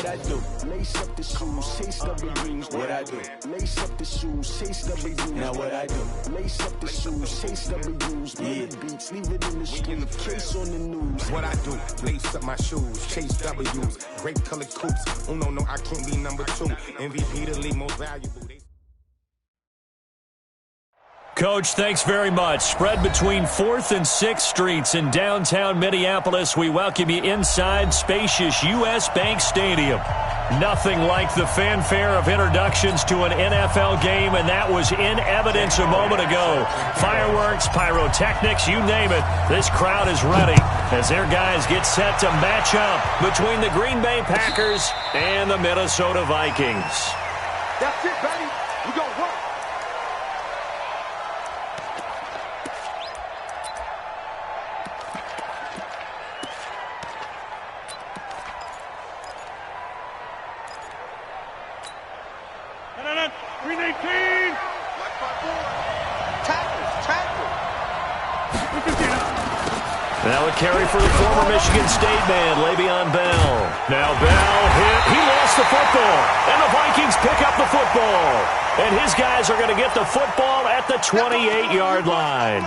what I do? Lace up the shoes, chase double dreams, what I do? Lace up the shoes, chase double dreams, now what I do? Lace up the shoes, chase double dreams, yeah. Beats, leave it in the street, case on the news. What I do? Lace up my shoes, chase W's, grape colored coops. Oh no, I can't be number 2. MVP the league most valuable. Coach, thanks very much. Spread between 4th and 6th Streets in downtown Minneapolis. We welcome you inside spacious U.S. Bank Stadium. Nothing like the fanfare of introductions to an NFL game, and that was in evidence a moment ago. Fireworks, pyrotechnics, you name it. This crowd is ready as their guys get set to match up between the Green Bay Packers and the Minnesota Vikings. That's it, baby. We go work. Now a carry for the former Michigan State man, Le'Veon Bell. Now Bell hit. He lost the football. And the Vikings pick up the football. And his guys are going to get the football at the 28-yard line.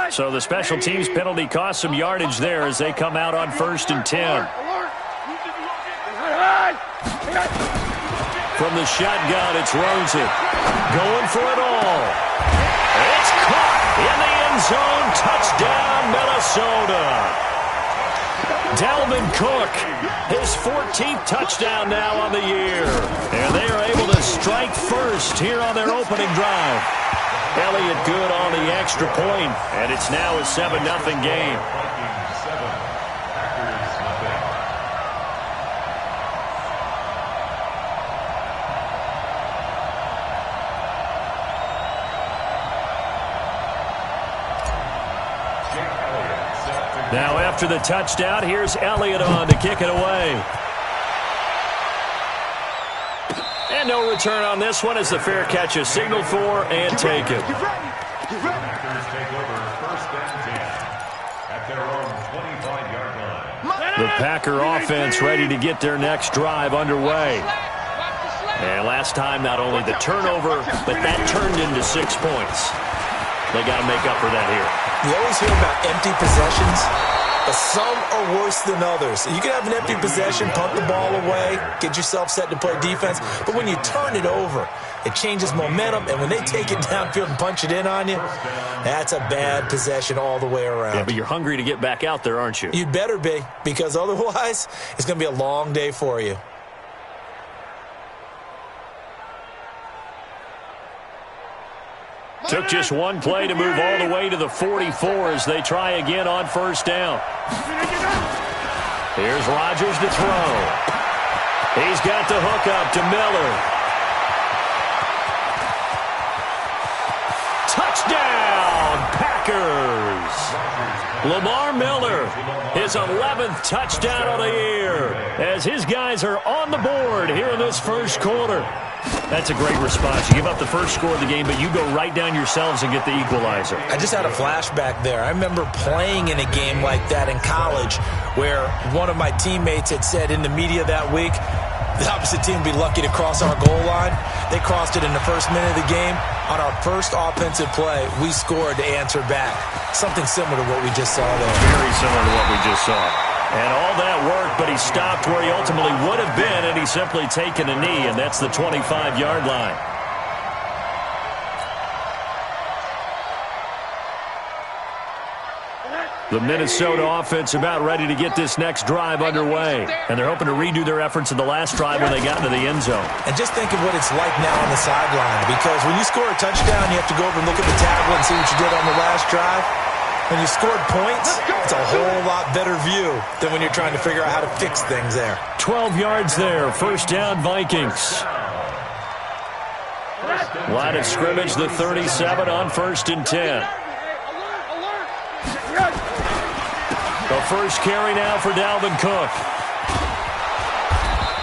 So the special teams penalty cost some yardage there as they come out on 1st and 10. From the shotgun, it's Rosen. Going for it all. It's caught in the end zone. Touchdown, Minnesota. Dalvin Cook, his 14th touchdown now on the year. And they are able to strike first here on their opening drive. Elliott good on the extra point, and it's now a 7-0 game. Now after the touchdown, here's Elliott on to kick it away. And no return on this one as the fair catch is signaled for and taken. The Packer offense ready to get their next drive underway. And last time, not only the turnover, but that turned into 6 points. They got to make up for that here. You always hear about empty possessions, but some are worse than others. You can have an empty possession, punt the ball away, get yourself set to play defense, but when you turn it over, it changes momentum, and when they take it downfield and punch it in on you, that's a bad possession all the way around. Yeah, but you're hungry to get back out there, aren't you? You'd better be, because otherwise, it's going to be a long day for you. Took just one play to move all the way to the 44 as they try again on 1st down. Here's Rodgers to throw. He's got the hook up to Miller. Touchdown, Packers! Lamar Miller, his 11th touchdown of the year, as his guys are on the board here in this first quarter. That's a great response. You give up the first score of the game, but you go right down yourselves and get the equalizer. I just had a flashback there. I remember playing in a game like that in college where one of my teammates had said in the media that week, the opposite team would be lucky to cross our goal line. They crossed it in the first minute of the game. On our first offensive play, we scored to answer back. Something similar to what we just saw there. Very similar to what we just saw. And all that worked, but he stopped where he ultimately would have been, and he's simply taken a knee, and that's the 25-yard line. The Minnesota offense about ready to get this next drive underway. And they're hoping to redo their efforts in the last drive when they got into the end zone. And just think of what it's like now on the sideline. Because when you score a touchdown, you have to go over and look at the tablet and see what you did on the last drive. When you scored points, it's a whole lot better view than when you're trying to figure out how to fix things there. 12 yards there. 1st down, Vikings. Line of scrimmage, the 37 on 1st and 10. first carry now for Dalvin Cook.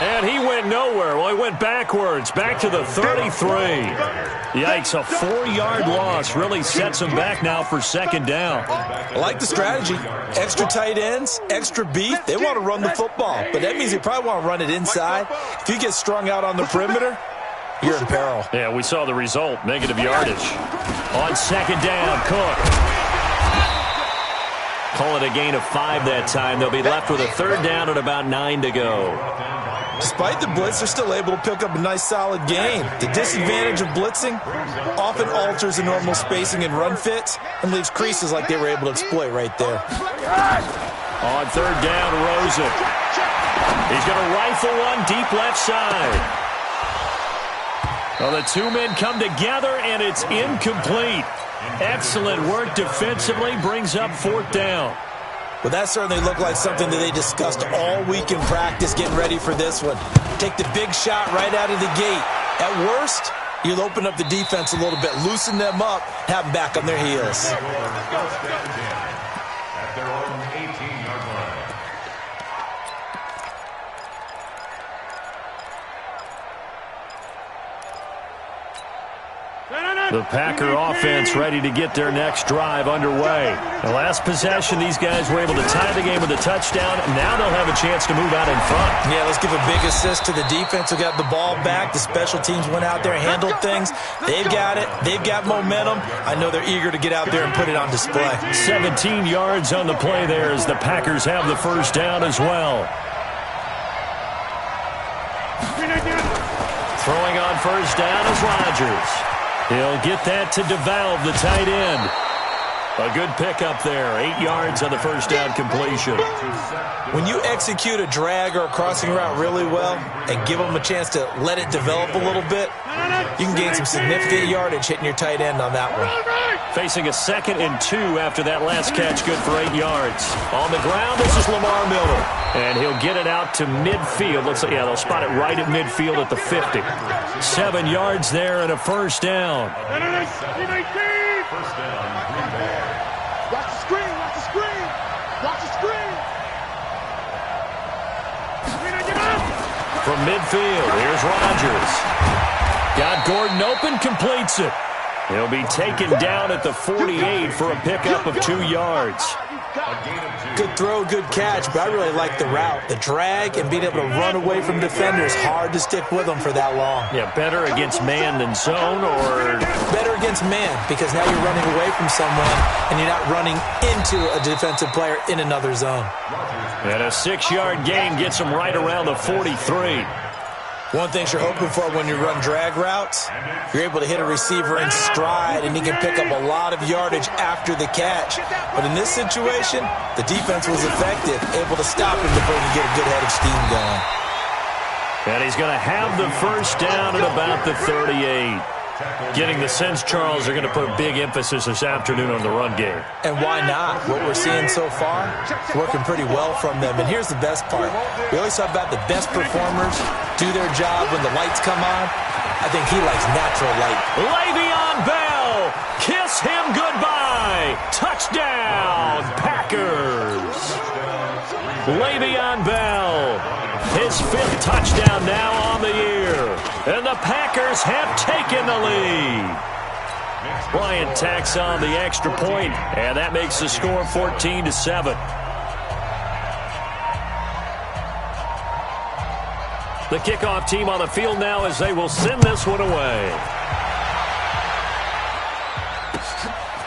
And he went nowhere. Well, he went backwards, back to the 33. Yikes, a 4-yard loss really sets him back now for second down. I like the strategy. Extra tight ends, extra beef. They want to run the football, but that means they probably want to run it inside. If you get strung out on the perimeter, you're in peril. Yeah, we saw the result, negative yardage. On second down, Cook. Call it a gain of 5 that time. They'll be left with a third down and about 9 to go. Despite the blitz, they're still able to pick up a nice, solid gain. The disadvantage of blitzing often alters the normal spacing and run fits and leaves creases like they were able to exploit right there. On third down, Rosen. He's going to rifle one deep left side. Well, the two men come together, and it's incomplete. Excellent work defensively, brings up fourth down. Well, that certainly looked like something that they discussed all week in practice getting ready for this one. Take the big shot right out of the gate. At worst, you'll open up the defense a little bit, loosen them up, have them back on their heels. At their own 18-yard line. The Packer offense ready to get their next drive underway. The last possession, these guys were able to tie the game with a touchdown. Now they'll have a chance to move out in front. Yeah, let's give a big assist to the defense who got the ball back. The special teams went out there and handled things. They've got it. They've got momentum. I know they're eager to get out there and put it on display. 17 yards on the play there as the Packers have the first down as well. Throwing on first down is Rodgers. He'll get that to DeValve, the tight end. A good pickup there. 8 yards on the first down completion. When you execute a drag or a crossing route really well and give them a chance to let it develop a little bit, you can gain some significant yardage hitting your tight end on that one. Facing a 2nd and 2 after that last catch, good for 8 yards. On the ground, this is Lamar Miller. And he'll get it out to midfield. Looks like, yeah, they'll spot it right at midfield at the 50. 7 yards there and a first down. First down, Green Bay. Watch the screen, watch the screen. Watch the screen. From midfield, here's Rodgers. Got Gordon open, completes it. He'll be taken down at the 48 for a pickup of 2 yards. Good throw, good catch, but I really like the route. The drag and being able to run away from defenders, hard to stick with them for that long. Yeah, better against man than zone, or? Better against man, because now you're running away from someone and you're not running into a defensive player in another zone. And a 6-yard gain gets him right around the 43. One thing you're hoping for when you run drag routes, you're able to hit a receiver in stride and he can pick up a lot of yardage after the catch. But in this situation, the defense was effective, able to stop him before he could get a good head of steam going. And he's going to have the first down at about the 38. Getting the sense, Charles, they're going to put a big emphasis this afternoon on the run game. And why not? What we're seeing so far is working pretty well from them. And here's the best part. We always talk about the best performers do their job when the lights come on. I think he likes natural light. Le'Veon Bell, kiss him goodbye. Touchdown, Packers. Le'Veon Bell, his 5th touchdown now on the year. And the Packers have taken the lead. Bryant tacks on the extra point, and that makes the score 14-7. The kickoff team on the field now as they will send this one away.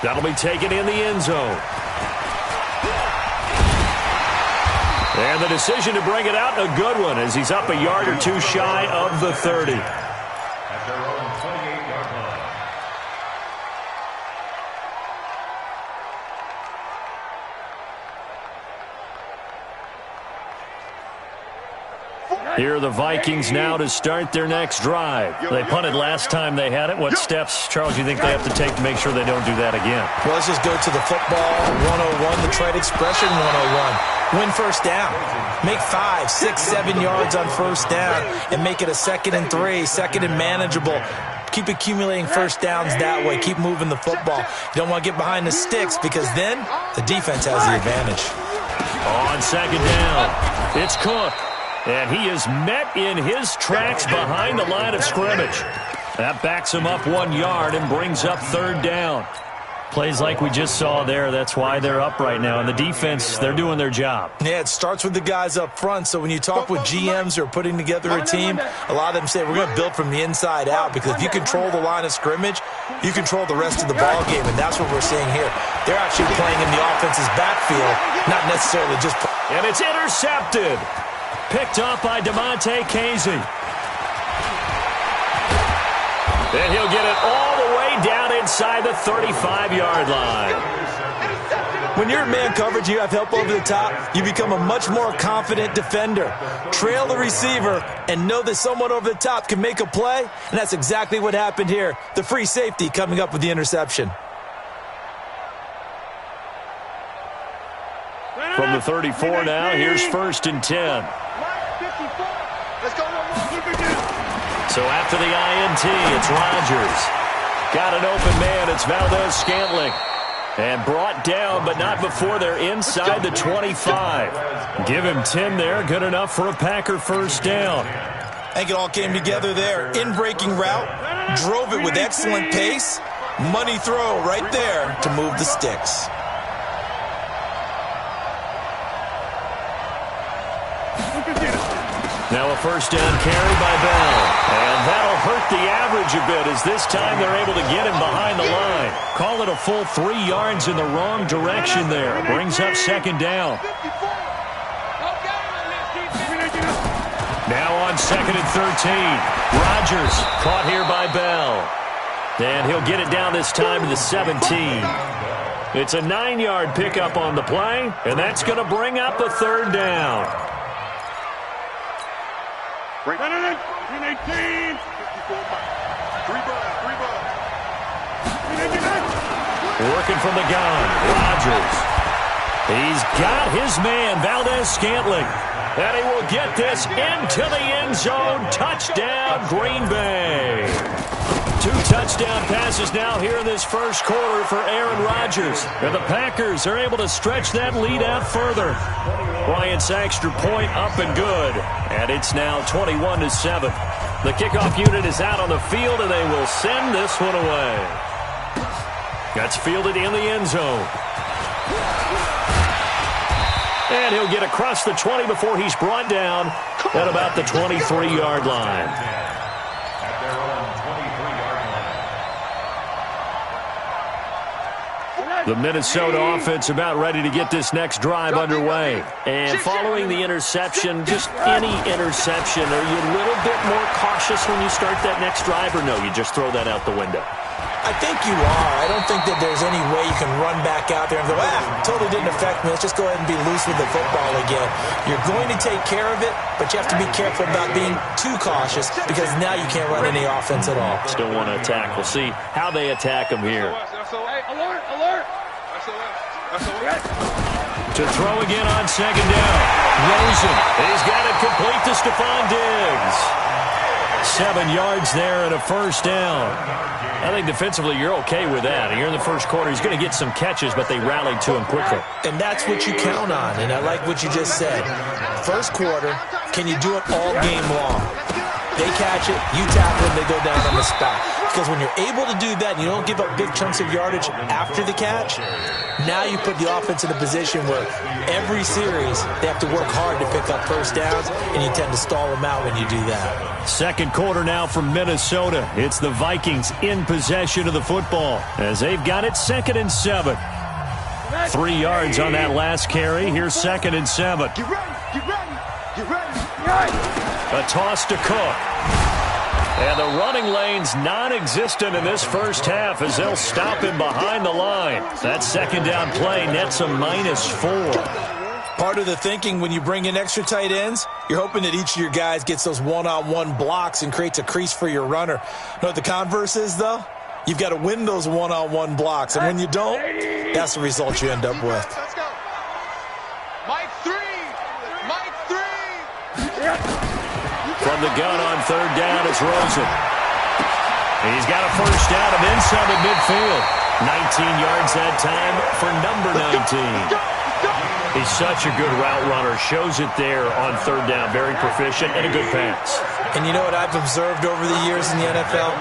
That'll be taken in the end zone. And the decision to bring it out, a good one, as he's up a yard or 2 shy of the 30. At their own 28-yard line. Here are the Vikings now to start their next drive. They punted last time they had it. What steps, Charles, you think they have to take to make sure they don't do that again? Well, let's just go to the football 101, the trade expression 101. Win first down. Make 5, 6, 7 yards on first down and make it a 2nd and 3, 2nd and manageable. Keep accumulating first downs that way. Keep moving the football. You don't want to get behind the sticks because then the defense has the advantage. On second down, it's Cook. And he is met in his tracks behind the line of scrimmage. That backs him up 1 yard and brings up third down. Plays like we just saw there. That's why they're up right now. And the defense, they're doing their job. Yeah, it starts with the guys up front. So when you talk with GMs who are putting together a team, a lot of them say we're going to build from the inside out, because if you control the line of scrimmage, you control the rest of the ball game, and that's what we're seeing here. They're actually playing in the offense's backfield, not necessarily just... And it's intercepted. Picked up by DeMonte Casey. And he'll get it all the way down inside the 35-yard line. When you're in man coverage, you have help over the top, you become a much more confident defender. Trail the receiver and know that someone over the top can make a play, and that's exactly what happened here. The free safety coming up with the interception. From the 34 now, here's 1st and 10. So after the INT, it's Rodgers. Got an open man. It's Valdez-Scantling. And brought down, but not before they're inside the 25. Give him 10 there. Good enough for a Packer first down. I think it all came together there. In-breaking route. Drove it with excellent pace. Money throw right there to move the sticks. Now a first down carry by Bell. And that'll hurt the average a bit, as this time they're able to get him behind the line. Call it a full 3 yards in the wrong direction there. Brings up second down. Now on 2nd and 13. Rodgers caught here by Bell. And he'll get it down this time to the 17. It's a 9-yard pickup on the play, and that's going to bring up the third down. Working from the gun, Rodgers. He's got his man, Valdez-Scantling. And he will get this into the end zone. Touchdown, Green Bay. 2 touchdown passes now here in this first quarter for Aaron Rodgers. And the Packers are able to stretch that lead out further. Bryant's extra point up and good. And it's now 21-7. The kickoff unit is out on the field, and they will send this one away. That's fielded in the end zone. And he'll get across the 20 before he's brought down at about the 23-yard line. The Minnesota offense about ready to get this next drive underway. And following the interception, just any interception, are you a little bit more cautious when you start that next drive, or no, you just throw that out the window? I think you are. I don't think that there's any way you can run back out there and go, totally didn't affect me. Let's just go ahead and be loose with the football again. You're going to take care of it, but you have to be careful about being too cautious, because now you can't run any offense at all. Still want to attack. We'll see how they attack them here. Alert, alert. To throw again on second down. Rosen. He's got it complete to Stephon Diggs. 7 yards there and a first down. I think defensively you're okay with that. You're in the first quarter. He's going to get some catches, but they rallied to him quickly. And that's what you count on, and I like what you just said. First quarter, can you do it all game long? They catch it, you tackle them, they go down on the spot. Because when you're able to do that and you don't give up big chunks of yardage after the catch, now you put the offense in a position where every series they have to work hard to pick up first downs, and you tend to stall them out when you do that. Second quarter now from Minnesota. It's the Vikings in possession of the football as they've got it 2nd and 7. 3 yards on that last carry. Here's 2nd and 7. Get ready, get ready, get ready. A toss to Cook. And the running lane's non-existent in this first half as they'll stop him behind the line. That second down play nets a -4. Part of the thinking when you bring in extra tight ends, you're hoping that each of your guys gets those one-on-one blocks and creates a crease for your runner. You know what the converse is, though? You've got to win those one-on-one blocks, and when you don't, that's the result you end up with. Let's go. Mike 3. From the gun on third down, it's Rosen. He's got a first down and then some at midfield. 19 yards that time for number 19. He's such a good route runner. Shows it there on third down. Very proficient and a good pass. And you know what I've observed over the years in the NFL?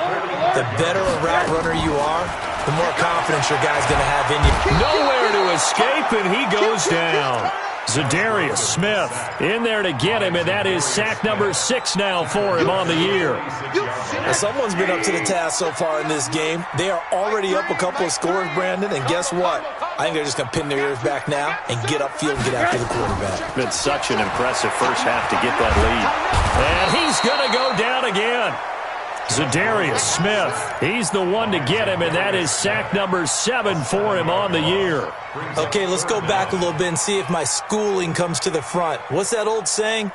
The better a route runner you are, the more confidence your guy's going to have in you. Nowhere to escape, and he goes down. Zadarius Smith in there to get him, and that is sack number 6 now for him on the year. Well, someone's been up to the task so far in this game. They are already up a couple of scores, Brandon, and guess what? I think they're just going to pin their ears back now and get upfield and get after the quarterback. Been such an impressive first half to get that lead. And he's going to go down again. Zadarius Smith, he's the one to get him, and that is sack number 7 for him on the year. Okay, let's go back a little bit and see if my schooling comes to the front. What's that old saying?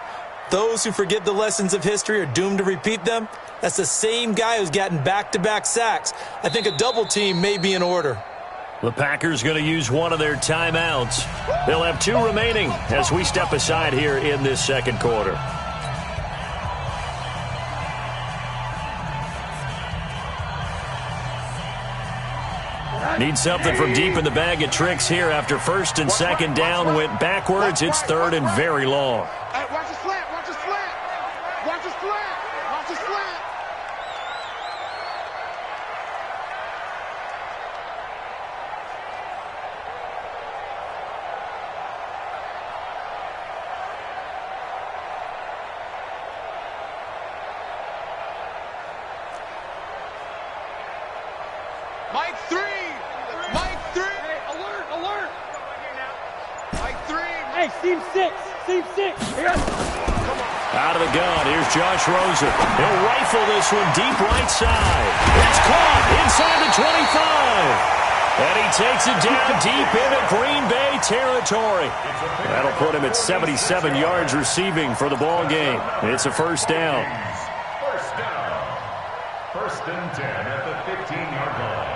Those who forget the lessons of history are doomed to repeat them. That's the same guy who's gotten back-to-back sacks. I think a double team may be in order. The Packers going to use one of their timeouts. They'll have 2 remaining as we step aside here in this second quarter. Need something from deep in the bag of tricks here after first and second down went backwards. It's third and very long. Hey, watch the slant, watch the slant. Watch the slant, watch the slant. Mike 3. Mike 3. Hey, alert, alert. Mike 3. Hey, seam 6. Seam 6. Out of the gun, here's Josh Rosen. He'll rifle this one deep right side. It's caught inside the 25. And he takes it down deep into Green Bay territory. That'll put him at 77 yards receiving for the ball game. It's a first down. First down. First and 10 at the 15-yard line.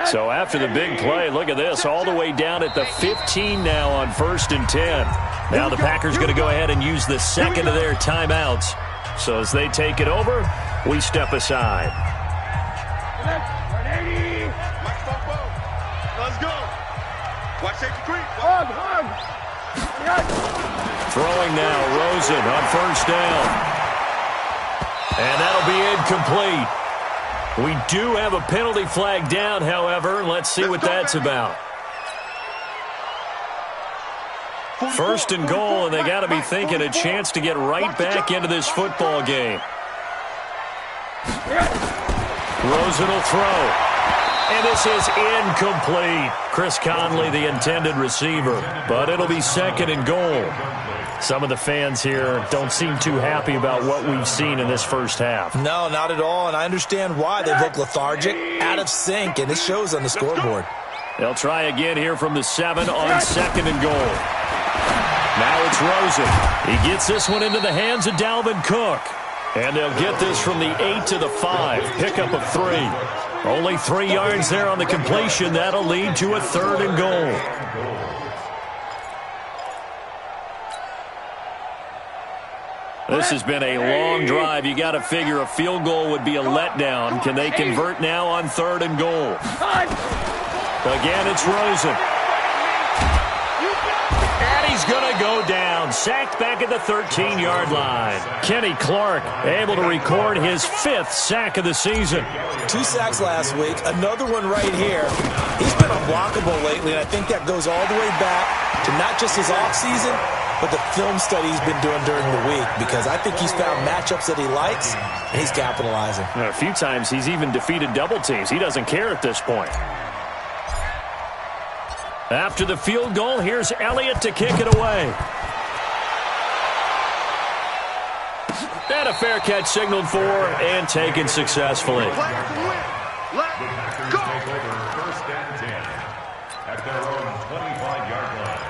So after the big play, look at this, all the way down at the 15 now on first and 10. Now the Packers going to go ahead and use the second of their timeouts. So as they take it over, we step aside. Let's go. Watch safety creep. Throwing now, Rosen on first down. And that'll be incomplete. We do have a penalty flag down, however. Let's see what that's about. First and goal, and they got to be thinking a chance to get right back into this football game. Rosen will throw. And this is incomplete. Chris Conley, the intended receiver. But it'll be second and goal. Some of the fans here don't seem too happy about what we've seen in this first half. No, not at all, and I understand why. They look lethargic, out of sync, and it shows on the scoreboard. They'll try again here from the 7 on second and goal. Now it's Rosen. He gets this one into the hands of Dalvin Cook. And they'll get this from the 8 to the 5. Pickup of 3. Only 3 yards there on the completion. That'll lead to a third and goal. This has been a long drive. You got to figure a field goal would be a letdown. Can they convert now on third and goal? Again, it's Rosen. And he's going to go down. Sacked back at the 13-yard line. Kenny Clark able to record his 5th sack of the season. 2 sacks last week, another one right here. He's been unblockable lately, and I think that goes all the way back to not just his offseason, but the film study he's been doing during the week, because I think he's found matchups that he likes, and he's capitalizing. A few times he's even defeated double teams. He doesn't care at this point. After the field goal, here's Elliott to kick it away. And a fair catch signaled for and taken successfully. The Packers take over first and 10 at their own 25-yard line.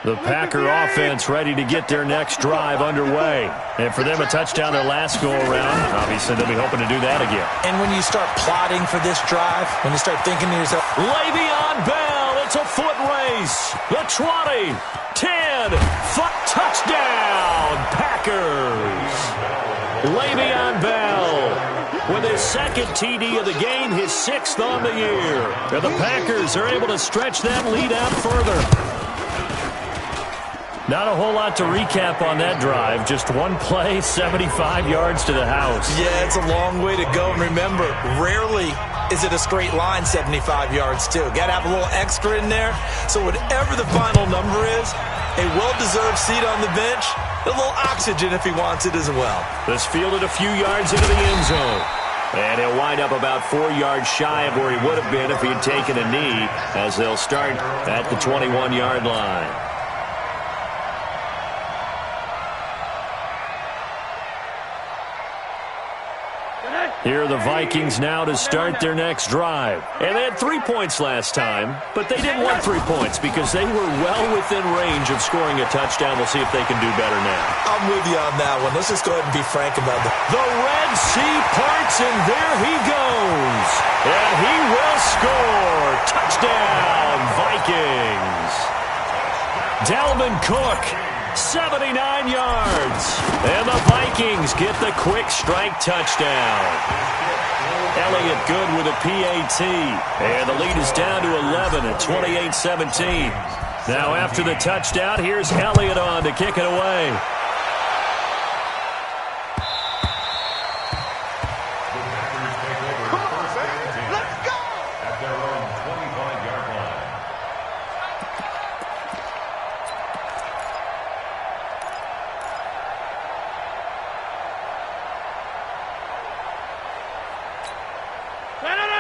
The Packer offense ready to get their next drive underway. And for them, a touchdown their last go-around. Obviously, they'll be hoping to do that again. And when you start plotting for this drive, when you start thinking to yourself, Le'Veon Bell, it's a foot race. The 20, 10, touchdown, Packers. Le'Veon Bell with his second TD of the game, his 6th on the year. And the Packers are able to stretch that lead out further. Not a whole lot to recap on that drive. Just one play, 75 yards to the house. Yeah, it's a long way to go. And remember, rarely is it a straight line 75 yards, too. Got to have a little extra in there. So whatever the final number is, a well-deserved seat on the bench, a little oxygen if he wants it as well. This fielded a few yards into the end zone. And he'll wind up about 4 yards shy of where he would have been if he had taken a knee, as they'll start at the 21-yard line. Here are the Vikings now to start their next drive. And they had 3 points last time, but they didn't want 3 points because they were well within range of scoring a touchdown. We'll see if they can do better now. I'm with you on that one. Let's just go ahead and be frank about that. The Red Sea parts, and there he goes. And he will score. Touchdown, Vikings. Dalvin Cook, 79 yards. And the Vikings get the quick strike touchdown. Elliott good with a PAT. And the lead is down to 11 at 28-17. Now after the touchdown, here's Elliott on to kick it away.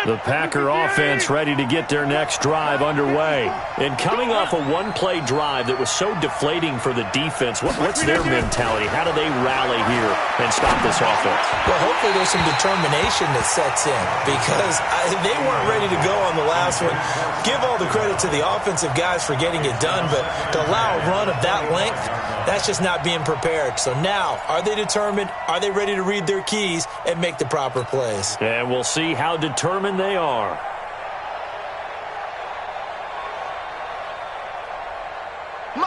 The Packer offense ready to get their next drive underway. And coming off a one-play drive that was so deflating for the defense, what's their mentality? How do they rally here and stop this offense? Well, hopefully there's some determination that sets in because they weren't ready to go on the last one. Give all the credit to the offensive guys for getting it done, but to allow a run of that length, that's just not being prepared. So now, are they determined? Are they ready to read their keys and make the proper plays? And we'll see how determined they are.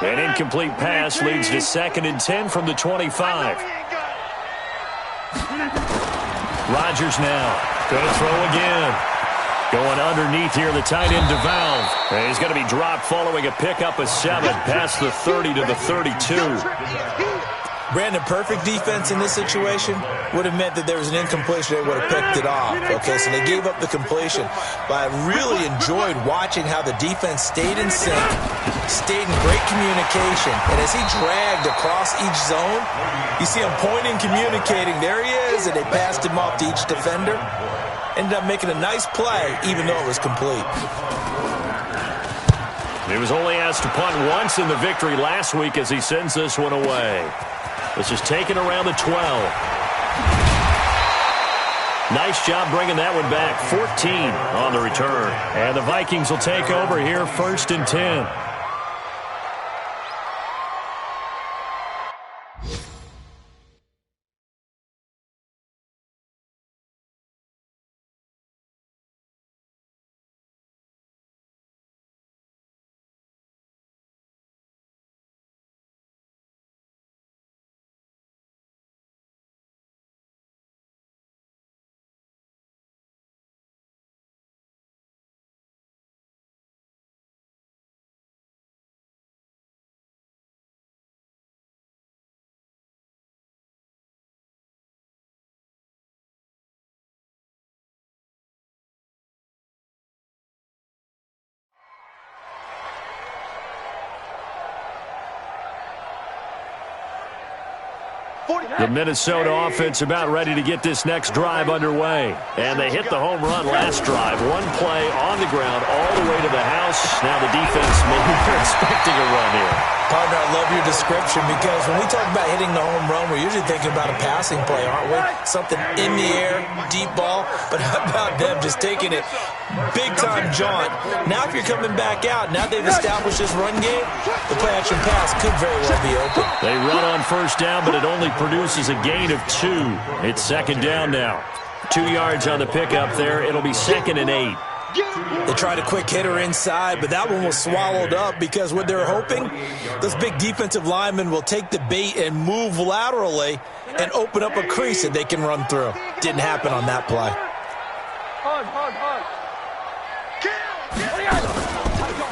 An incomplete pass leads to 2nd and 10 from the 25. Rodgers now going to throw again. Going underneath here, the tight end DeValve. And he's going to be dropped following a pickup of 7 past the 30 to the 32. Brandon, perfect defense in this situation would have meant that there was an incompletion. They would have picked it off. Okay, so they gave up the completion. But I really enjoyed watching how the defense stayed in sync, stayed in great communication. And as he dragged across each zone, you see him pointing, communicating. There he is, and they passed him off to each defender. Ended up making a nice play, even though it was complete. He was only asked to punt once in the victory last week as he sends this one away. This is taken around the 12. Nice job bringing that one back. 14 on the return. And the Vikings will take over here, 1st and 10. The Minnesota offense about ready to get this next drive underway. And they hit the home run last drive. One play on the ground all the way to the house. Now the defense, maybe they're expecting a run here. Partner, I love your description because when we talk about hitting the home run, we're usually thinking about a passing play, aren't we? Something in the air, deep ball. But how about them just taking it big-time jaunt? Now if you're coming back out, now they've established this run game, the play-action pass could very well be open. They run on first down, but it only produces a gain of 2. It's 2nd down now. 2 yards on the pickup there. It'll be 2nd and 8. They tried a quick hitter inside, but that one was swallowed up because what they're hoping, those big defensive linemen will take the bait and move laterally and open up a crease that they can run through. Didn't happen on that play.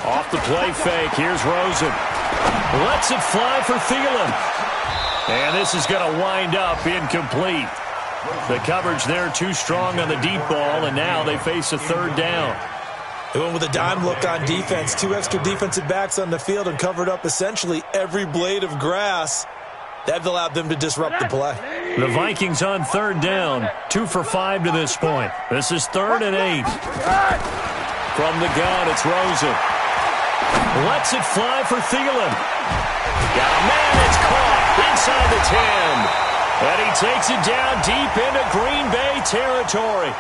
Off the play fake, here's Rosen. Lets it fly for Thielen. And this is going to wind up incomplete. The coverage there too strong on the deep ball, and now they face a third down. They went with a dime look on defense. 2 extra defensive backs on the field and covered up essentially every blade of grass. That allowed them to disrupt the play. The Vikings on third down. 2 for 5 to this point. This is 3rd and 8. From the gun, it's Rosen. Lets it fly for Thielen. Got a man, it's caught inside the 10. And he takes it down deep into Green Bay territory.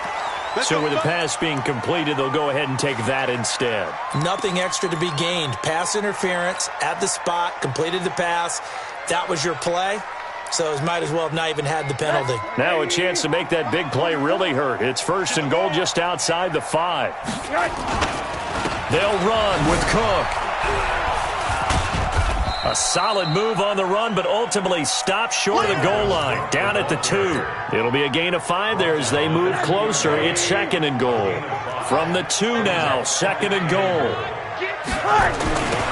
So with the pass being completed, they'll go ahead and take that instead. Nothing extra to be gained. Pass interference at the spot, completed the pass. That was your play. So it might as well have not even had the penalty. Now a chance to make that big play really hurt. It's 1st and goal just outside the 5. They'll run with Cook. A solid move on the run, but ultimately stopped short of the goal line. Down at the 2. It'll be a gain of 5 there as they move closer. It's 2nd and goal. From the 2 now, 2nd and goal.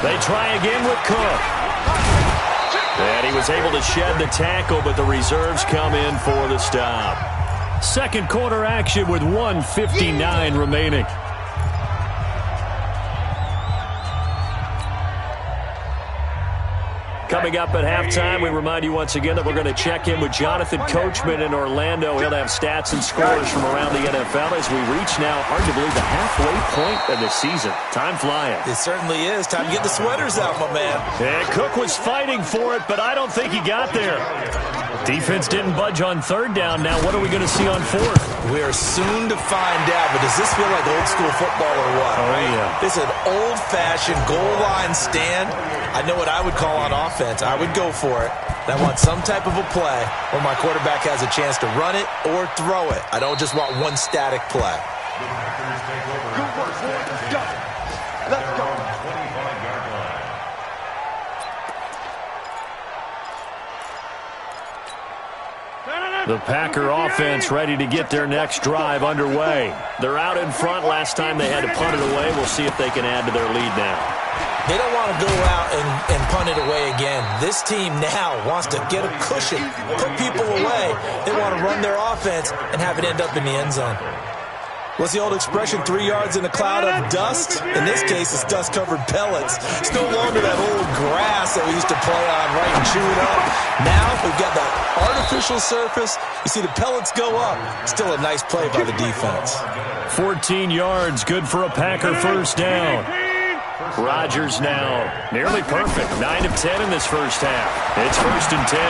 They try again with Cook. And he was able to shed the tackle, but the reserves come in for the stop. Second quarter action with 1:59 remaining. Coming up at halftime, we remind you once again that we're going to check in with Jonathan Coachman in Orlando. He'll have stats and scores from around the NFL as we reach now, hard to believe, the halfway point of the season. Time flying. It certainly is. Time to get the sweaters out, my man. And Cook was fighting for it, but I don't think he got there. Defense didn't budge on third down. Now what are we going to see on fourth? We are soon to find out, but does this feel like old school football or what? Oh, yeah. This is an old-fashioned goal line stand. I know what I would call on offense. I would go for it. I want some type of a play where my quarterback has a chance to run it or throw it. I don't just want one static play. Good work, boys. Let's go. Let's go. The Packer offense ready to get their next drive underway. They're out in front. Last time they had to punt it away. We'll see if they can add to their lead now. They don't want to go out and punt it away again. This team now wants to get a cushion, put people away. They want to run their offense and have it end up in the end zone. What's the old expression, 3 yards in a cloud of dust? In this case, it's dust-covered pellets. It's no longer that old grass that we used to play on, right, and chew it up. Now we've got that artificial surface. You see the pellets go up. Still a nice play by the defense. 14 yards, good for a Packer first down. Rodgers now nearly perfect. 9 of 10 in this first half. It's 1st and 10.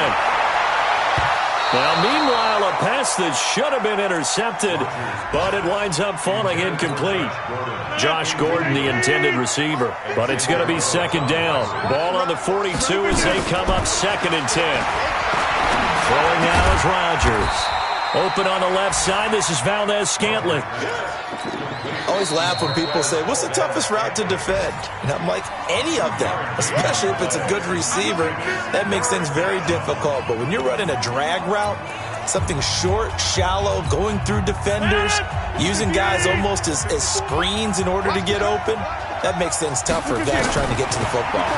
Now, meanwhile, a pass that should have been intercepted, but it winds up falling incomplete. Josh Gordon, the intended receiver, but it's going to be 2nd down. Ball on the 42 as they come up 2nd and 10. Throwing now is Rodgers. Open on the left side. This is Valdez-Scantling. I always laugh when people say, what's the toughest route to defend? And I'm like, any of them, especially if it's a good receiver. That makes things very difficult. But when you're running a drag route, something short, shallow, going through defenders, using guys almost as screens in order to get open, that makes things tough for guys trying to get to the football.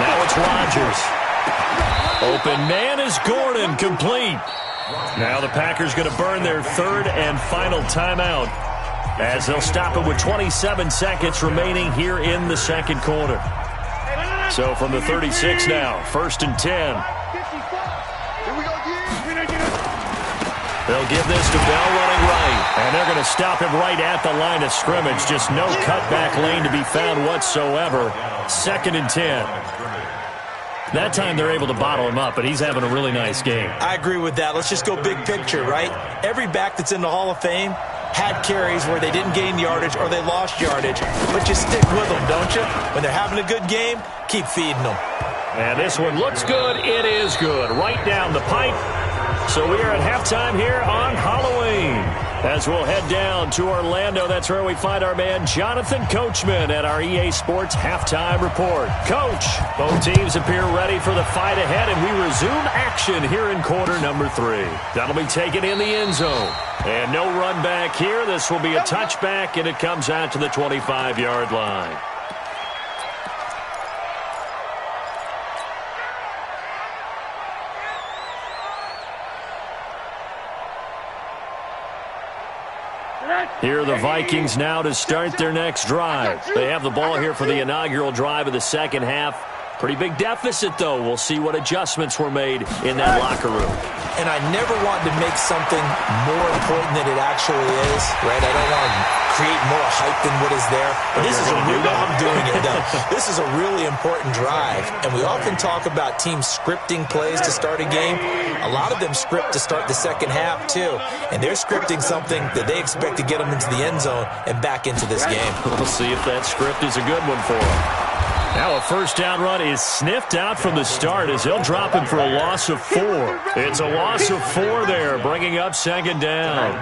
Now it's Rodgers. Open man is Gordon, complete. Now the Packers going to burn their 3rd and final timeout as they'll stop it with 27 seconds remaining here in the 2nd quarter. So from the 36 now, 1st and 10. They'll give this to Bell running right, and they're going to stop him right at the line of scrimmage. Just no cutback lane to be found whatsoever. 2nd and 10. That time they're able to bottle him up, but he's having a really nice game. I agree with that. Let's just go big picture, right? Every back that's in the Hall of Fame had carries where they didn't gain yardage or they lost yardage, but you stick with them, don't you? When they're having a good game, keep feeding them. And this one looks good. It is good. Right down the pipe. So we are at halftime here on Halloween. As we'll head down to Orlando, that's where we find our man Jonathan Coachman at our EA Sports Halftime Report. Coach, both teams appear ready for the fight ahead, and we resume action here in quarter number 3. That'll be taken in the end zone. And no run back here. This will be a touchback, and it comes out to the 25-yard line. Here are the Vikings now to start their next drive. They have the ball here for the inaugural drive of the second half. Pretty big deficit, though. We'll see what adjustments were made in that locker room. And I never want to make something more important than it actually is, right? I don't want to create more hype than what is there. But this is a real, I'm doing it, though. This is a really important drive. And we often talk about teams scripting plays to start a game. A lot of them script to start the second half, too. And they're scripting something that they expect to get them into the end zone and back into this game. We'll see if that script is a good one for them. Now a first down run is sniffed out from the start as they'll drop him for a loss of 4. It's a loss of 4 there, bringing up second down.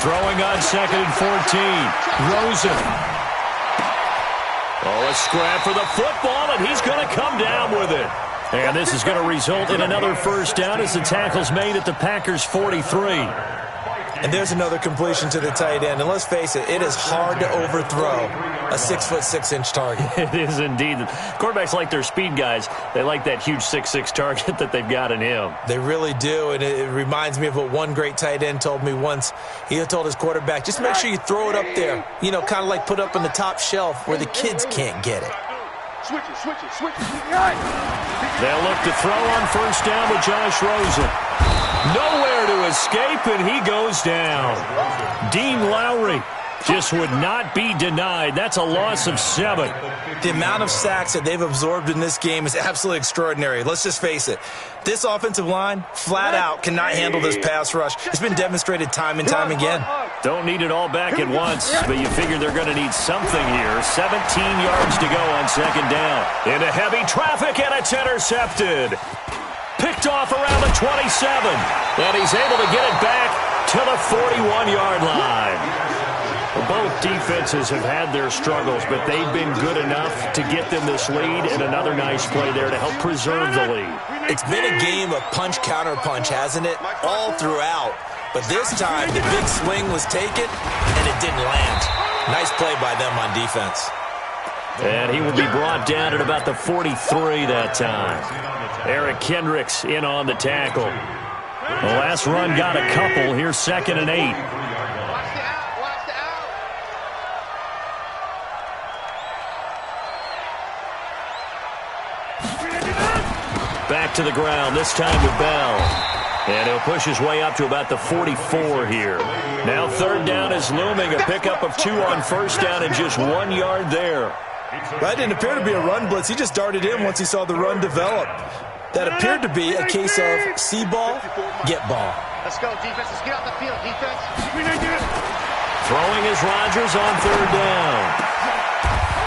Throwing on second and 14. Rosen. Oh, a scrap for the football, and he's going to come down with it. And this is going to result in another first down as the tackle's made at the Packers' 43. And there's another completion to the tight end. And let's face it, it is hard to overthrow a 6'6" target. It is indeed. Quarterbacks like their speed guys. They like that huge 6'6" target that they've got in him. They really do. And it reminds me of what one great tight end told me once. He told his quarterback, just make sure you throw it up there. You know, kind of like put up on the top shelf where the kids can't get it. Switch it. They'll look to throw on first down with Josh Rosen. Nowhere to escape, and he goes down. Dean Lowry just would not be denied. That's a loss of 7. The amount of sacks that they've absorbed in this game is absolutely extraordinary. Let's just face it. This offensive line, flat out, cannot handle this pass rush. It's been demonstrated time and time again. Don't need it all back at once, but you figure they're going to need something here. 17 yards to go on second down. Into heavy traffic, and it's intercepted. Picked off around the 27, and he's able to get it back to the 41-yard line. Well, both defenses have had their struggles, but they've been good enough to get them this lead, and another nice play there to help preserve the lead. It's been a game of punch-counter-punch, hasn't it? All throughout. But this time, the big swing was taken, and it didn't land. Nice play by them on defense. And he will be brought down at about the 43 that time. Eric Kendricks in on the tackle. The last run got a couple. Here's 2nd and 8. Back to the ground, this time with Bell. And he'll push his way up to about the 44 here. Now 3rd down is looming. A pickup of 2 on first down and just 1 yard there. That didn't appear to be a run blitz. He just darted in once he saw the run develop. That appeared to be a case of see ball, get ball. Let's go, defense. Let's get out the field, defense. Throwing is Rodgers on 3rd down.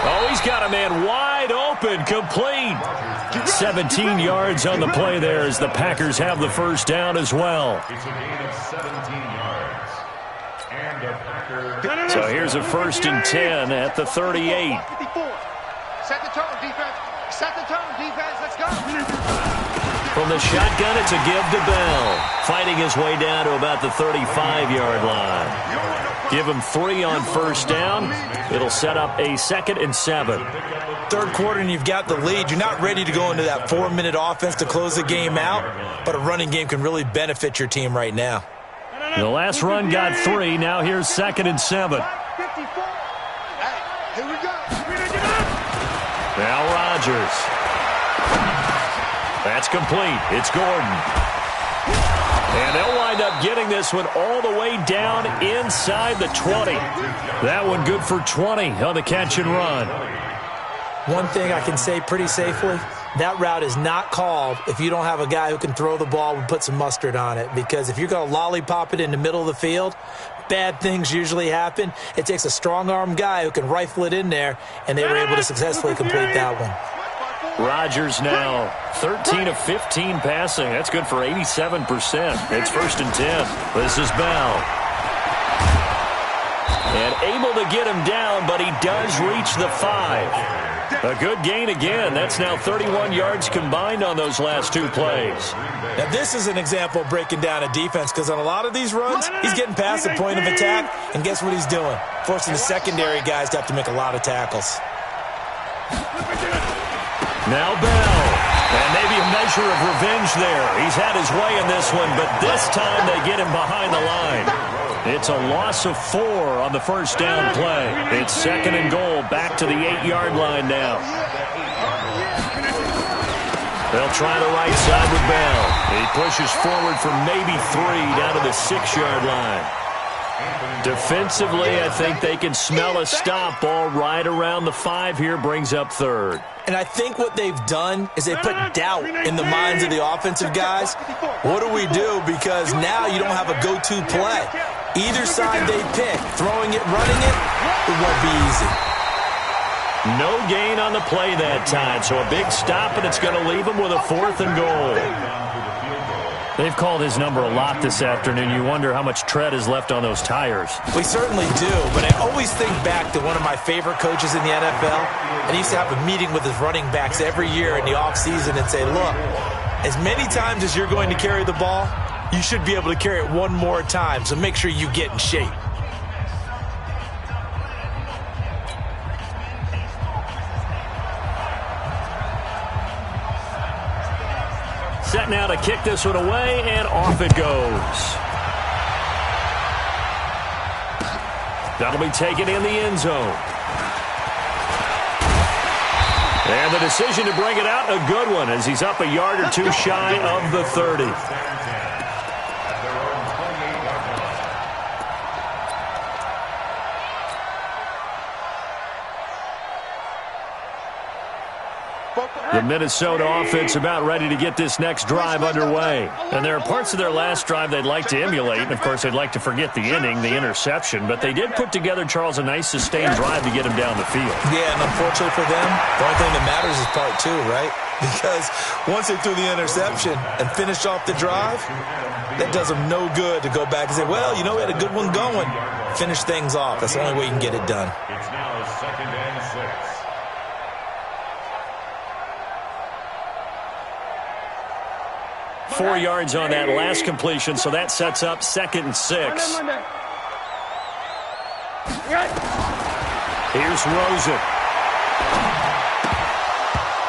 Oh, he's got a man wide open, complete. 17 yards on the play there as the Packers have the first down as well. It's a gain of 17 yards. And the Packers. So here's a 1st and 10 at the 38. Set the tone, defense. Set the tone, defense. Let's go. From the shotgun, it's a give to Bell. Fighting his way down to about the 35-yard line. Give him 3 on first down. It'll set up a 2nd and 7. 3rd quarter and you've got the lead. You're not ready to go into that 4-minute offense to close the game out, but a running game can really benefit your team right now. The last run got 3. Now here's 2nd and 7. Hey, here we go. Now Rodgers. That's complete. It's Gordon. And they'll wind up getting this one all the way down inside the 20. That one good for 20 on the catch and run. One thing I can say pretty safely, that route is not called if you don't have a guy who can throw the ball and put some mustard on it. Because if you're going to lollipop it in the middle of the field, bad things usually happen. It takes a strong-arm guy who can rifle it in there, and they were able to successfully complete that one. Rodgers now 13 of 15 passing. That's good for 87%. It's 1st and 10. This is Bell. And able to get him down, but he does reach the 5. A good gain again. That's now 31 yards combined on those last 2 plays. Now, this is an example of breaking down a defense, because on a lot of these runs, he's getting past the point of attack, and guess what he's doing? Forcing the secondary guys to have to make a lot of tackles. Now Bell. And maybe a measure of revenge there. He's had his way in this one, but this time they get him behind the line. It's a loss of 4 on the first down play. It's 2nd and goal, back to the 8-yard line now. They'll try the right side with Bell. He pushes forward for maybe 3 down to the 6-yard line. Defensively, I think they can smell a stop ball right around the 5 here, brings up 3rd. And I think what they've done is they put doubt in the minds of the offensive guys. What do we do? Because now you don't have a go-to play. Either side they pick, throwing it, running it, it won't be easy. No gain on the play that time, so a big stop, and it's going to leave them with a 4th and goal. They've called his number a lot this afternoon. You wonder how much tread is left on those tires. We certainly do, but I always think back to one of my favorite coaches in the NFL, and he used to have a meeting with his running backs every year in the offseason and say, look, as many times as you're going to carry the ball, you should be able to carry it one more time, so make sure you get in shape. Set now to kick this one away, and off it goes. That'll be taken in the end zone. And the decision to bring it out, a good one, as he's up a yard or 2 shy of the 30. The Minnesota offense about ready to get this next drive underway. And there are parts of their last drive they'd like to emulate. And, of course, they'd like to forget the inning, the interception. But they did put together, Charles, a nice sustained drive to get him down the field. Yeah, and unfortunately for them, the only thing that matters is part 2, right? Because once they threw the interception and finished off the drive, that does them no good to go back and say, well, you know, we had a good one going. Finish things off. That's the only way you can get it done. It's now 2nd and 6. 4 yards on that last completion, so that sets up 2nd and 6. Here's Rosen.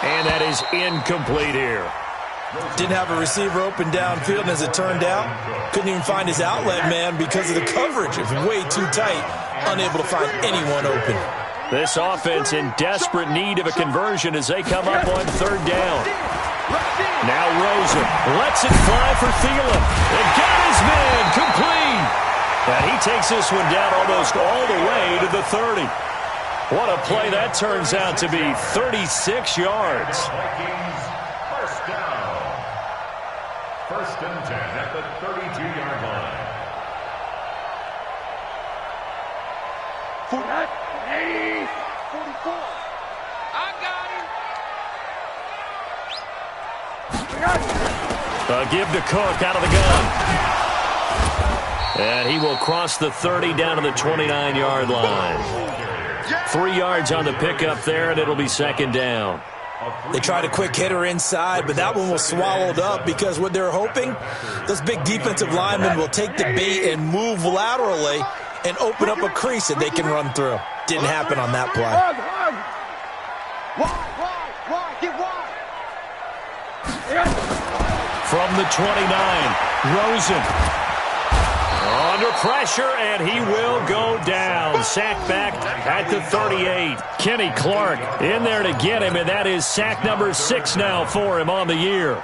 And that is incomplete here. Didn't have a receiver open downfield, and as it turned out, couldn't even find his outlet man because of the coverage. It was way too tight, unable to find anyone open. This offense in desperate need of a conversion as they come up on 3rd down. Now Rosen lets it fly for Thielen. And got his man complete. And he takes this one down almost all the way to the 30. What a play that turns out to be. 36 yards. First down. 1st and 10 at the 32-yard line. 44. I got him. Give to Cook out of the gun. And he will cross the 30 down to the 29-yard line. 3 yards on the pickup there, and it'll be 2nd down. They tried a quick hitter inside, but that one was swallowed up because what they're hoping, those big defensive linemen will take the bait and move laterally and open up a crease that they can run through. Didn't happen on that play. From the 29, Rosen. Under pressure, and he will go down. Sack back at the 38. Kenny Clark in there to get him, and that is sack number 6 now for him on the year.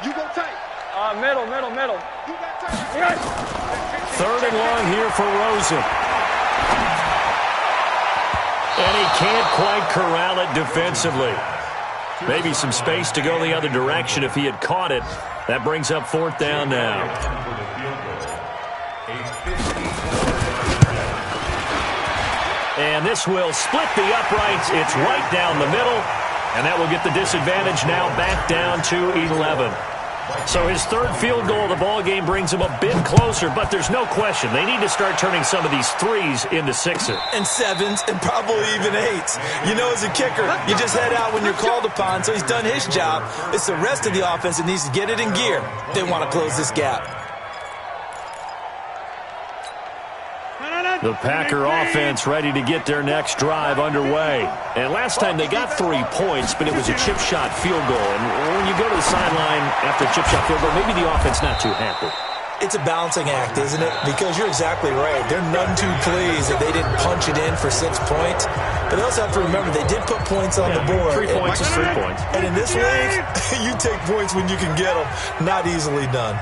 You go tight. Middle. 3rd and long here for Rosen. And he can't quite corral it defensively. Maybe some space to go the other direction if he had caught it. That brings up 4th down now. And this will split the uprights. It's right down the middle. And that will get the disadvantage now back down to 11. So his third field goal of the ball game brings him a bit closer, but there's no question they need to start turning some of these threes into sixes. And sevens and probably even eights. You know, as a kicker, you just head out when you're called upon, so he's done his job. It's the rest of the offense that needs to get it in gear. They want to close this gap. The Packer offense ready to get their next drive underway. And last time they got 3 points, but it was a chip shot field goal. And when you go to the sideline after a chip shot field goal, maybe the offense not too happy. It's a balancing act, isn't it? Because you're exactly right. They're none too pleased that they didn't punch it in for 6 points. But they also have to remember they did put points on the board. 3 points is 3 points. And in this league, you take points when you can get them. Not easily done.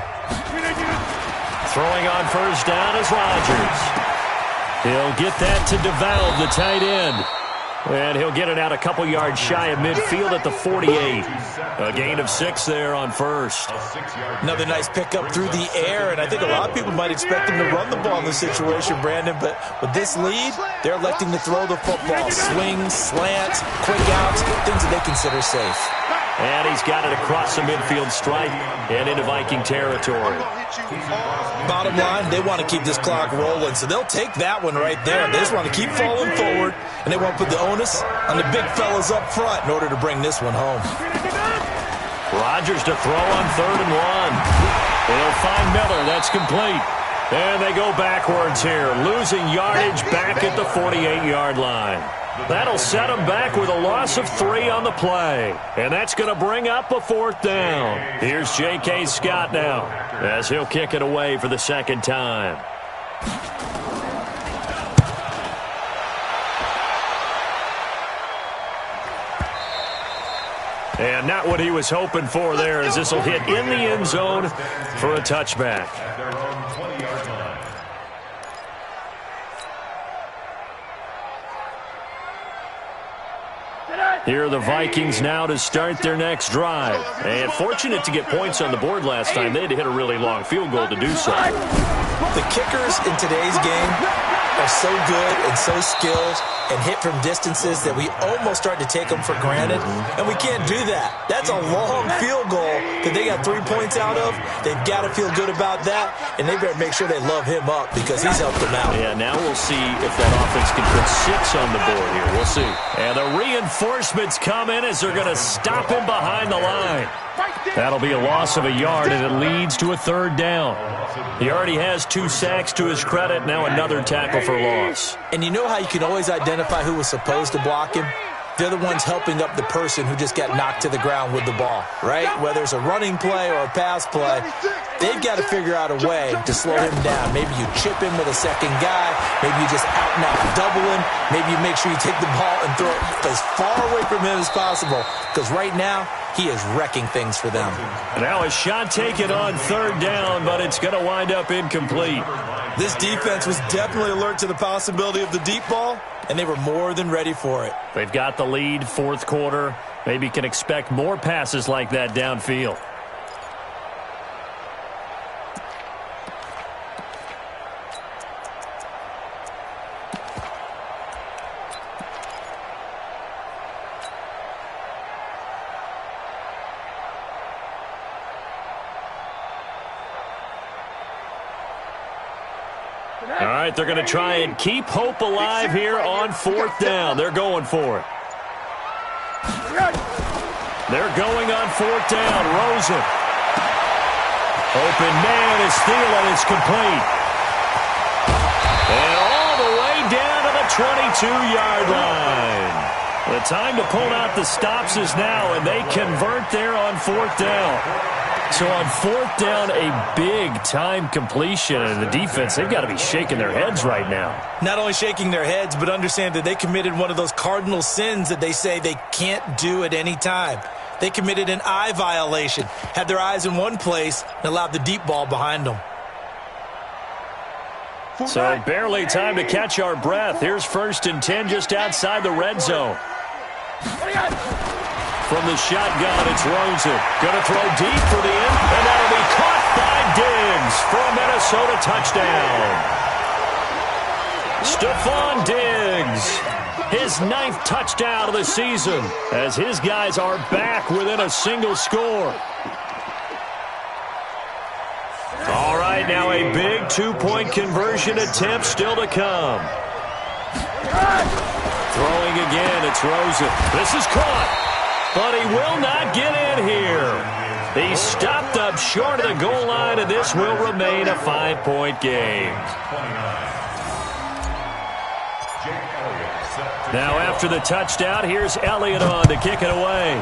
Throwing on first down is Rodgers. He'll get that to DeValve, the tight end. And he'll get it out a couple yards shy of midfield at the 48. A gain of 6 there on first. Another nice pickup through the air, and I think a lot of people might expect him to run the ball in this situation, Brandon. But with this lead, they're electing to throw the football. Swings, slants, quick outs, things that they consider safe. And he's got it across the midfield stripe and into Viking territory. Bottom line, they want to keep this clock rolling, so they'll take that one right there. They just want to keep falling forward, and they want to put the onus on the big fellas up front in order to bring this one home. Rodgers to throw on 3rd and 1. They'll find Miller. That's complete. And they go backwards here, losing yardage back at the 48-yard line. That'll set them back with a loss of 3 on the play. And that's going to bring up a 4th down. Here's J.K. Scott now as he'll kick it away for the second time. And not what he was hoping for there, as this will hit in the end zone for a touchback. Here are the Vikings now to start their next drive. And fortunate to get points on the board last time. They had to hit a really long field goal to do so. The kickers in today's game are so good and so skilled and hit from distances that we almost start to take them for granted, and we can't do that. That's a long field goal that they got 3 points out of. They've got to feel good about that, and they better make sure they love him up because he's helped them out. Yeah, now we'll see if that offense can put 6 on the board here. We'll see. And the reinforcements come in as they're going to stop him behind the line. That'll be a loss of a yard, and it leads to a 3rd down. He already has 2 sacks to his credit, now another tackle for loss. And you know how you can always identify who was supposed to block him? They're the ones helping up the person who just got knocked to the ground with the ball, right? Whether it's a running play or a pass play, they've got to figure out a way to slow him down. Maybe you chip him with a second guy. Maybe you just out and out double him. Maybe you make sure you take the ball and throw it as far away from him as possible, because right now, he is wrecking things for them. Now a shot taken on 3rd down, but it's going to wind up incomplete. This defense was definitely alert to the possibility of the deep ball, and they were more than ready for it. They've got the lead, 4th quarter. Maybe can expect more passes like that downfield. All right, they're going to try and keep hope alive here on 4th down. They're going for it. They're going on 4th down. Rosen. Open man is Thielen. It's complete. And all the way down to the 22-yard line. The time to pull out the stops is now, and they convert there on 4th down. So on 4th down, a big-time completion, and the defense, they've got to be shaking their heads right now. Not only shaking their heads, but understand that they committed one of those cardinal sins that they say they can't do at any time. They committed an eye violation, had their eyes in one place, and allowed the deep ball behind them. So barely time to catch our breath. Here's 1st and 10 just outside the red zone. From the shotgun, it's Rosen. Going to throw deep for the end, and that'll be caught by Diggs for a Minnesota touchdown. Stephon Diggs His 9th touchdown of the season as his guys are back within a single score. All right, now a big 2-point conversion attempt still to come. Throwing again, it's Rosen. This is caught, but he will not get in here. He stopped up short of the goal line, and this will remain a 5-point game. Now after the touchdown, here's Elliott on to kick it away.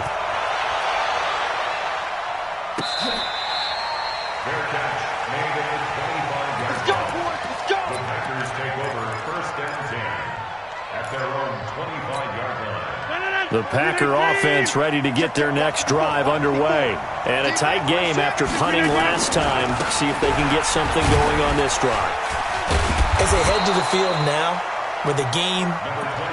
Fair catch made at the 25-yard line. Let's go, boys. Let's go. The Packers take over 1st and 10 at their own 25-yard line. The Packer offense ready to get their next drive underway. And a tight game after punting last time. See if they can get something going on this drive. As they head to the field now, with the game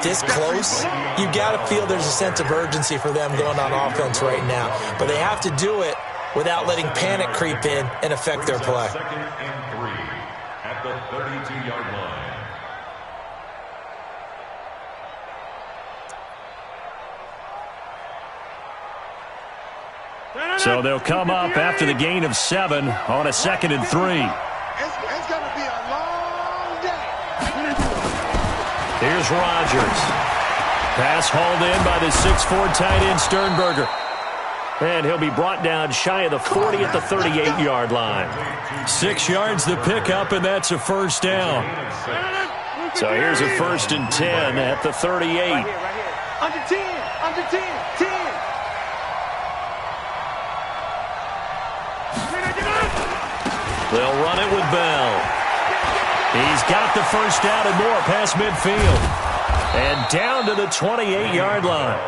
this close, you got to feel there's a sense of urgency for them going on offense right now. But they have to do it without letting panic creep in and affect their play. 2nd and 3 at the 32-yard line. So they'll come up after the gain of 7 on a 2nd and 3. It's going to be a long day. Here's Rodgers. Pass hauled in by the 6'4" tight end Sternberger. And he'll be brought down shy of the 40 at the 38-yard line. 6 yards the pickup, and that's a first down. So here's a 1st and 10 at the 38. Right here. Under 10. Under 10. 10. They'll run it with Bell. He's got the first down and more past midfield. And down to the 28-yard line.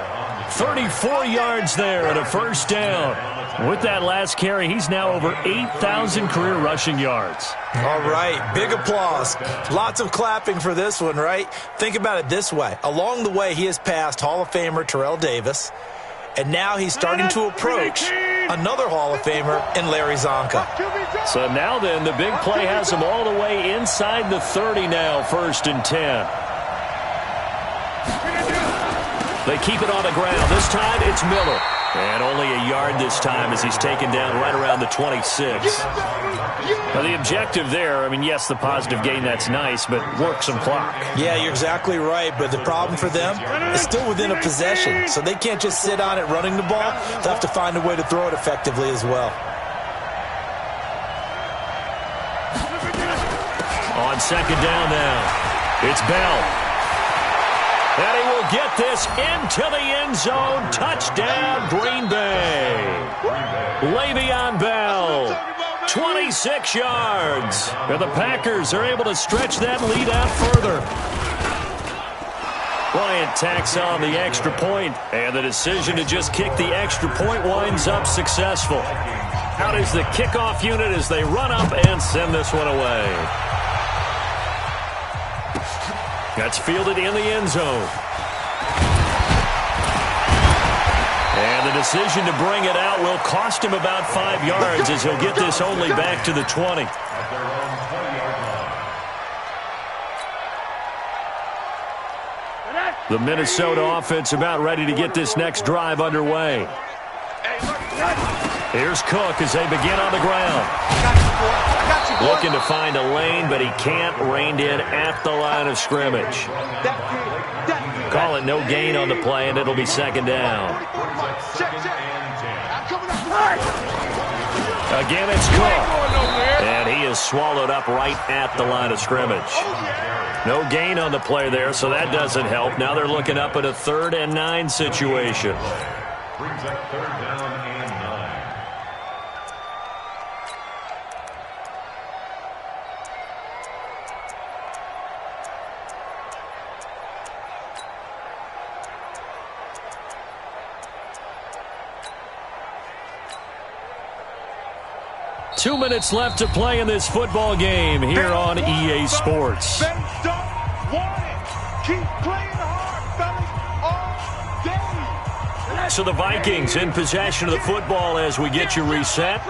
34 yards there and a first down. With that last carry, he's now over 8,000 career rushing yards. All right, big applause. Lots of clapping for this one, right? Think about it this way. Along the way, he has passed Hall of Famer Terrell Davis. And now he's starting to approach another Hall of Famer in Larry Zonka. So now then, the big play has him all the way inside the 30 now, 1st and 10. They keep it on the ground. This time it's Miller. And only a yard this time as he's taken down right around the 26. Now the objective there, I mean, yes, the positive gain, that's nice, but work some clock. Yeah, you're exactly right, but the problem for them is still within a possession, so they can't just sit on it running the ball. They'll have to find a way to throw it effectively as well. On 2nd down now, it's Bell. And he will get this into the end zone. Touchdown, Green Bay. Le'Veon Bell, 26 yards. And the Packers are able to stretch that lead out further. Bryant tacks on the extra point, and the decision to just kick the extra point winds up successful. Out is the kickoff unit as they run up and send this one away. That's fielded in the end zone. And the decision to bring it out will cost him about 5 yards as he'll get this only back to the 20. The Minnesota offense about ready to get this next drive underway. Here's Cook as they begin on the ground. Looking to find a lane, but he can't. Reined in at the line of scrimmage. Call it no gain on the play, and it'll be 2nd down. Again, it's Cook. And he is swallowed up right at the line of scrimmage. No gain on the play there, so that doesn't help. Now they're looking up at a 3rd and 9 situation. Brings up 3rd down and 9. Two minutes left to play in this football game here on EA Sports. Keep playing hard, fellas, all day. So the Vikings in possession of the football as we get you reset.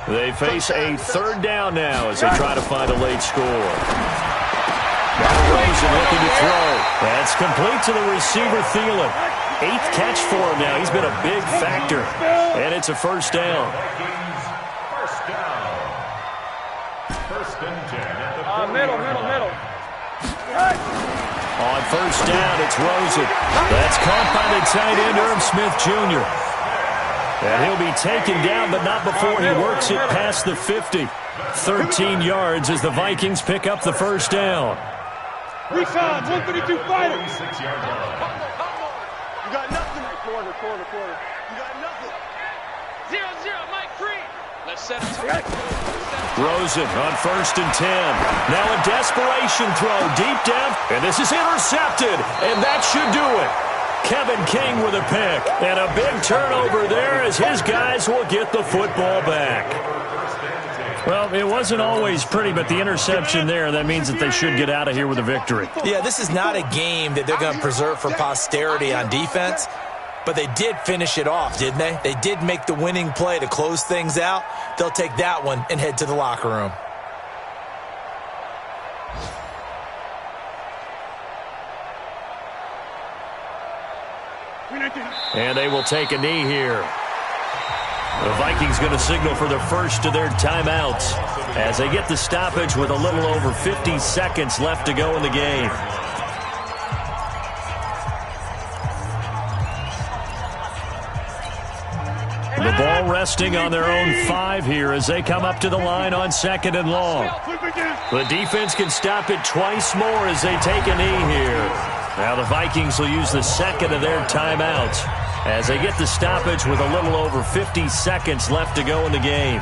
They face a 3rd down now as they try to find a late score. Now Rosen looking to throw. That's complete to the receiver, Thielen. 8th catch for him now. He's been a big factor. And it's a first down. First down. First and 10 at the Middle. On first down, it's Rosen. That's caught by the tight end, Irv Smith Jr. And he'll be taken down, but not before he works it past the 50. 13 yards as the Vikings pick up the first down. We found 132 fighter. 46 yards on. You got nothing. Corner. You got nothing. 0-0, Mike free. Let's set it. Rosen on first and 10. Now a desperation throw deep down, and this is intercepted, and that should do it. Kevin King with a pick, and a big turnover there as his guys will get the football back. Well, it wasn't always pretty, but the interception there, that means that they should get out of here with a victory. Yeah, this is not a game that they're going to preserve for posterity on defense, but they did finish it off, didn't they? They did make the winning play to close things out. They'll take that one and head to the locker room. And they will take a knee here. The Vikings going to signal for the first of their timeouts as they get the stoppage with a little over 50 seconds left to go in the game. The ball resting on their own 5 here as they come up to the line on 2nd and long. The defense can stop it twice more as they take a knee here. Now the Vikings will use the second of their timeouts as they get the stoppage with a little over 50 seconds left to go in the game.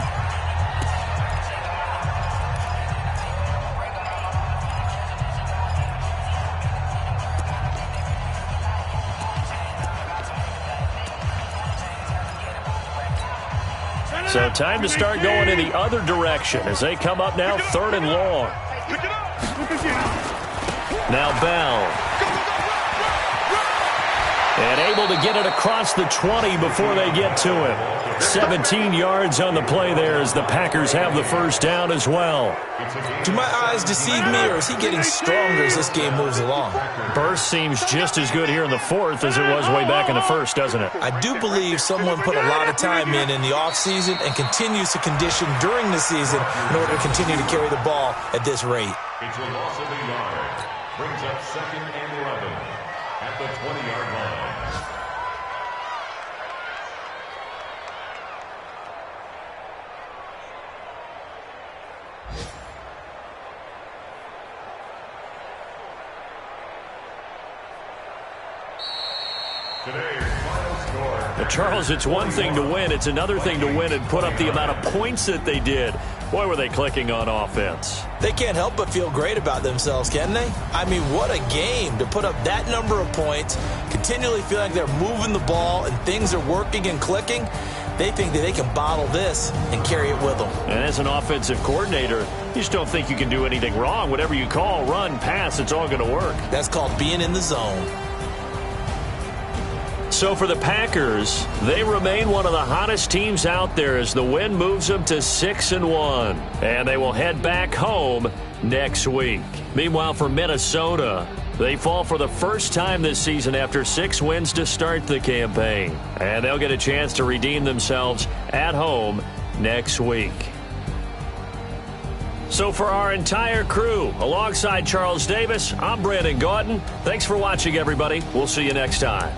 So time to start going in the other direction as they come up now 3rd and long. Now Bell. And able to get it across the 20 before they get to him. 17 yards on the play there as the Packers have the first down as well. Do my eyes deceive me, or is he getting stronger as this game moves along? Burst seems just as good here in the 4th as it was way back in the 1st, doesn't it? I do believe someone put a lot of time in the offseason and continues to condition during the season in order to continue to carry the ball at this rate. It's a loss of a yard. Brings up 2nd and 11 at the 20-yard line. But Charles, it's one thing to win. It's another thing to win and put up the amount of points that they did. Boy, were they clicking on offense. They can't help but feel great about themselves, can they? I mean, what a game to put up that number of points, continually feel like they're moving the ball and things are working and clicking. They think that they can bottle this and carry it with them. And as an offensive coordinator, you just don't think you can do anything wrong. Whatever you call, run, pass, it's all going to work. That's called being in the zone. So for the Packers, they remain one of the hottest teams out there as the win moves them to 6-1. And they will head back home next week. Meanwhile, for Minnesota, they fall for the first time this season after 6 wins to start the campaign. And they'll get a chance to redeem themselves at home next week. So for our entire crew, alongside Charles Davis, I'm Brandon Gautin. Thanks for watching, everybody. We'll see you next time.